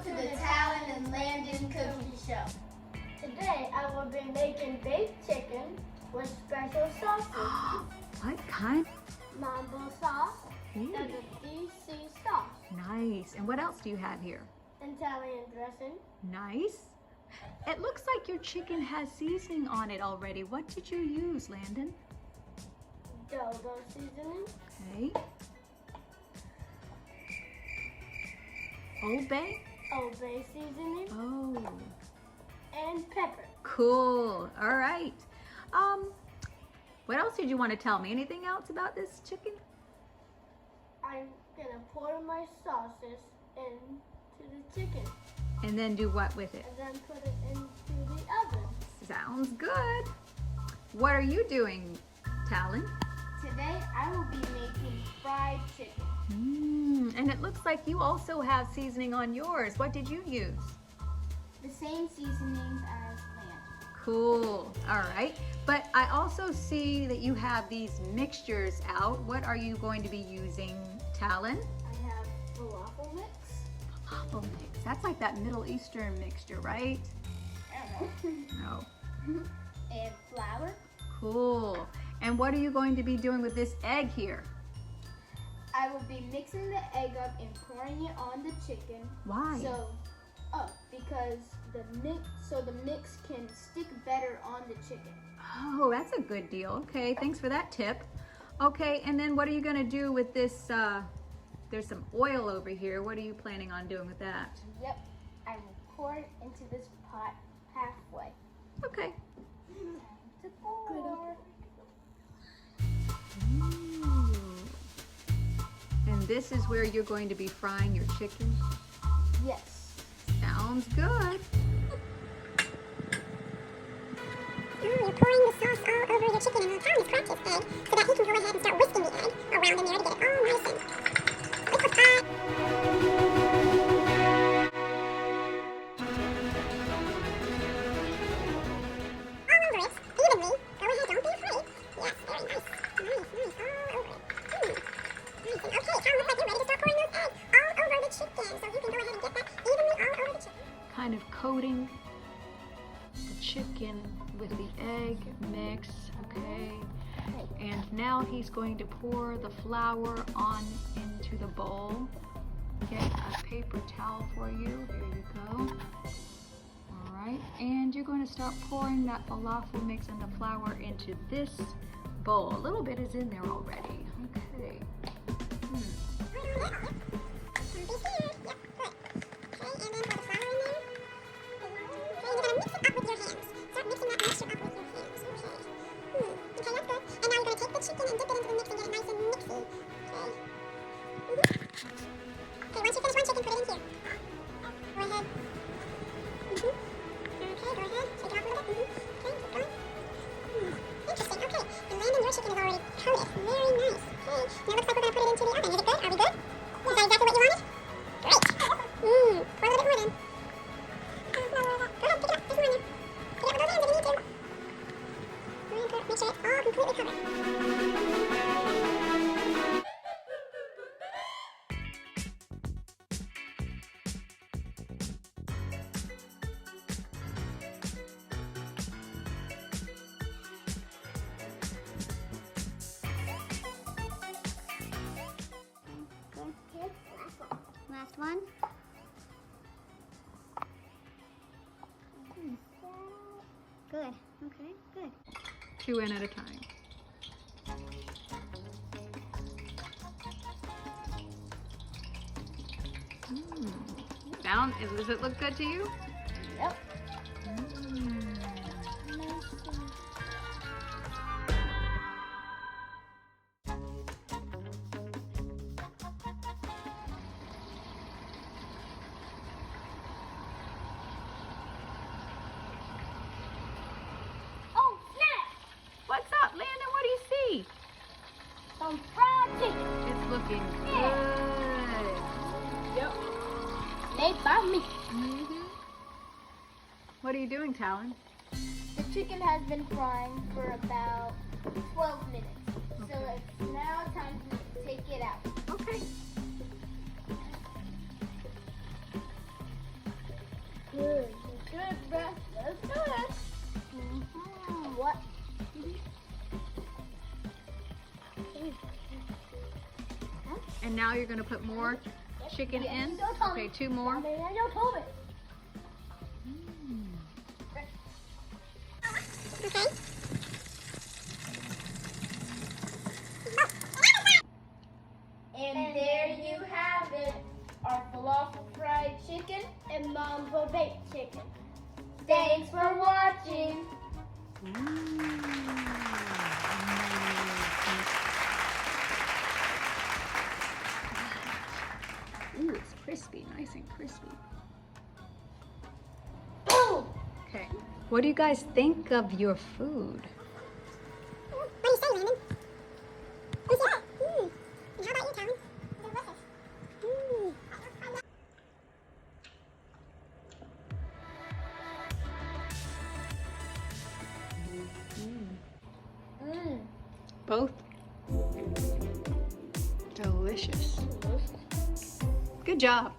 Welcome to the Talon and Landon cooking show. Today I will be making baked chicken with special sauces. What kind? Mambo sauce Ooh. and the DC sauce. Nice. And what else do you have here? Italian dressing. Nice. It looks like your chicken has seasoning on it already. What did you use, Landon? Dogo seasoning. Okay. Old Bay? Old Bay seasoning. Oh. And pepper. Cool. All right. What else did you want to tell me? Anything else about this chicken? I'm gonna pour my sauces into the chicken. And then do what with it? And then put it into the oven. Sounds good. What are you doing, Talon? Today I will be making fried chicken. And it looks like you also have seasoning on yours. What did you use? The same seasonings as Landon. Cool. All right. But I also see that you have these mixtures out. What are you going to be using, Talon? I have falafel mix. Falafel mix. That's like that Middle Eastern mixture, right? I don't know. No. And flour. Cool. And what are you going to be doing with this egg here? I will be mixing the egg up and pouring it on the chicken. Why? Because the mix can stick better on the chicken. Oh, that's a good deal. Okay, thanks for that tip. Okay, and then what are you going to do with this? There's some oil over here. What are you planning on doing with that? Yep, I will pour it into this pot halfway. Okay. To pour. Ooh. And this is where you're going to be frying your chicken? Yes. Sounds good. You're pouring the sauce all over your chicken, and Tom has cracked his egg so that he can go ahead and start whisking the egg around in there to get it all nice and liquefied. All over it, evenly. Go ahead, don't be afraid. Yes, very nice. Nice, all over it. Nice. And okay, Tom, looks like you're ready to start pouring those eggs all over the chicken, so you can go ahead and get that evenly all over the chicken. Kind of coating the chicken with the egg mix, okay? And now he's going to pour the flour on into the bowl. Get a paper towel for you. Here you go. All right, and you're going to start pouring that falafel mix and the flour into this bowl. A little bit is in there already. Okay. Chicken is already coated. Very nice. Okay. Now it looks like we're going to put it into the oven. Is it good? Are we good? Is that exactly what you wanted? Great. Pour a little bit more then. Go ahead, pick it up. There's more in there. Pick it up with those hands if you need to. And make sure it's all completely covered. Last one. Good. Okay, good. 2 in at a time. Does it look good to you? Yep. Oh, snap! What's up, Landon? What do you see? Some fried chicken. It's looking Yeah. good. Yep. Made by me. What are you doing, Talon? The chicken has been frying for about 12 minutes. So it's now time to take it out. Okay. Let's do it. What? And now you're gonna put more chicken in. Okay, 2 more. Okay. And there you have it, our falafel fried chicken and mambo baked chicken. Thanks for watching. Ooh, it's crispy, nice and crispy. Boom! Okay, what do you guys think of your food? What do you say, Landon? What do you say? And how about you, Talon? Delicious. Both delicious. Good job.